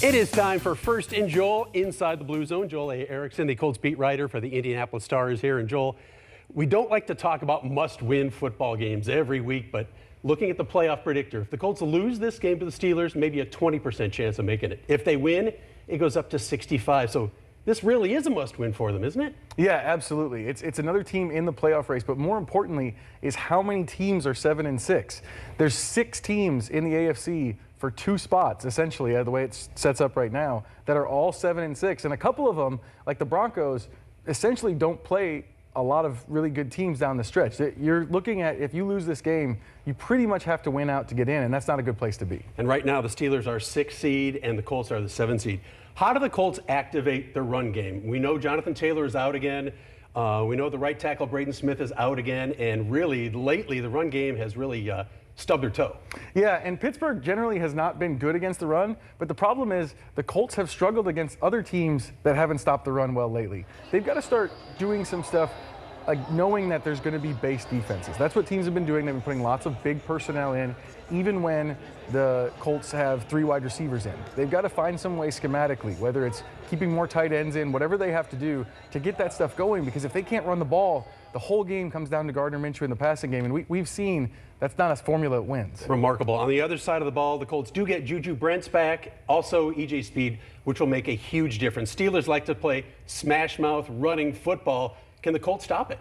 It is time for First and Joel Inside the Blue Zone. Joel A. Erickson, the Colts beat writer for the Indianapolis Star, is here. And Joel, we don't like to talk about must-win football games every week, but looking at the playoff predictor, if the Colts lose this game to the Steelers, maybe a 20% chance of making it. If they win, it goes up to 65. So this really is a must-win for them, isn't it? Yeah, absolutely. It's another team in the playoff race, but more importantly is how many teams are 7-6. There's 6 teams in the AFC for 2 spots, essentially, the way it sets up right now, that are all 7-6. And a couple of them, like the Broncos, essentially don't play a lot of really good teams down the stretch. You're looking at, if you lose this game, you pretty much have to win out to get in, and that's not a good place to be. And right now, the Steelers are 6th seed, and the Colts are the 7th seed. How do the Colts activate the run game? We know Jonathan Taylor is out again. We know the right tackle, Braden Smith, is out again. And really, lately, the run game has really stubbed their toe. Yeah, and Pittsburgh generally has not been good against the run, but the problem is the Colts have struggled against other teams that haven't stopped the run well lately. They've got to start doing some stuff, like knowing that there's going to be base defenses. That's what teams have been doing. They've been putting lots of big personnel in, even when the Colts have 3 wide receivers in. They've got to find some way schematically, whether it's keeping more tight ends in, whatever they have to do to get that stuff going, because if they can't run the ball, the whole game comes down to Gardner Minshew in the passing game, and we've seen that's not a formula that wins. Remarkable. On the other side of the ball, the Colts do get Juju Brents back, also E.J. Speed, which will make a huge difference. Steelers like to play smash-mouth running football. Can the Colts stop it?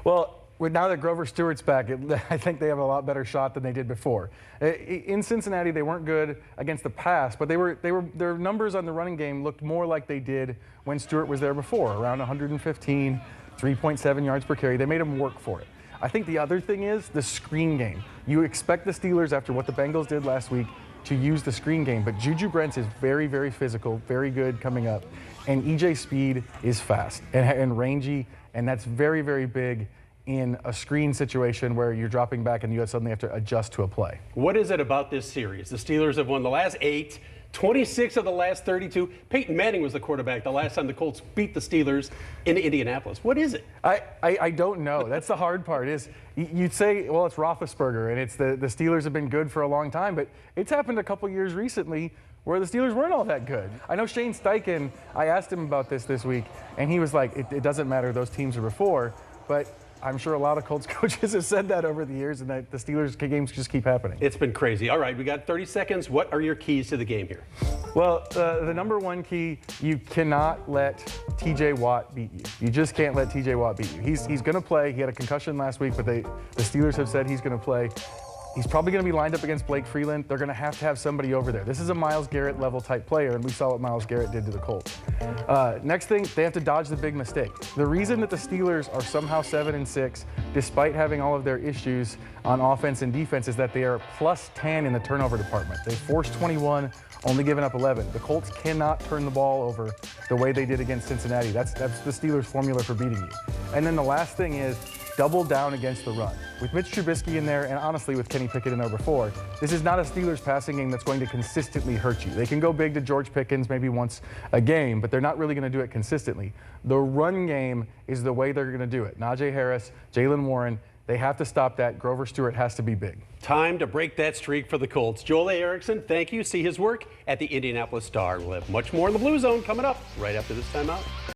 Well, now that Grover Stewart's back, I think they have a lot better shot than they did before. In Cincinnati, they weren't good against the pass, but their numbers on the running game looked more like they did when Stewart was there before, around 115, 3.7 yards per carry. They made him work for it. I think the other thing is the screen game. You expect the Steelers, after what the Bengals did last week, to use the screen game, but Juju Brents is very, very physical, very good coming up, and E.J. Speed is fast and rangy, and that's very, very big in a screen situation where you're dropping back and you suddenly have to adjust to a play. What is it about this series? The Steelers have won the last 8, 26 of the last 32. Peyton Manning was the quarterback the last time the Colts beat the Steelers in Indianapolis. What is it? I don't know. That's the hard part is you'd say, well, it's Roethlisberger, and it's the Steelers have been good for a long time, but it's happened a couple years recently where the Steelers weren't all that good. I know Shane Steichen, I asked him about this week, and he was like, it doesn't matter, those teams are before, but I'm sure a lot of Colts coaches have said that over the years, and that the Steelers games just keep happening. It's been crazy. All right, we got 30 seconds. What are your keys to the game here? Well, the number one key, you cannot let TJ Watt beat you. You just can't let TJ Watt beat you. He's going to play. He had a concussion last week, but the Steelers have said he's going to play. He's probably going to be lined up against Blake Freeland. They're going to have somebody over there. This is a Myles Garrett level type player, and we saw what Myles Garrett did to the Colts. Next thing, they have to dodge the big mistake. The reason that the Steelers are somehow 7-6, despite having all of their issues on offense and defense, is that they are plus 10 in the turnover department. They forced 21, only giving up 11. The Colts cannot turn the ball over the way they did against Cincinnati. That's the Steelers' formula for beating you. And then the last thing is, double down against the run. With Mitch Trubisky in there, and honestly with Kenny Pickett in there before, this is not a Steelers passing game that's going to consistently hurt you. They can go big to George Pickens maybe once a game, but they're not really going to do it consistently. The run game is the way they're going to do it. Najee Harris, Jaylen Warren, they have to stop that. Grover Stewart has to be big. Time to break that streak for the Colts. Joel A. Erickson, thank you. See his work at the Indianapolis Star. We'll have much more in the Blue Zone coming up right after this timeout.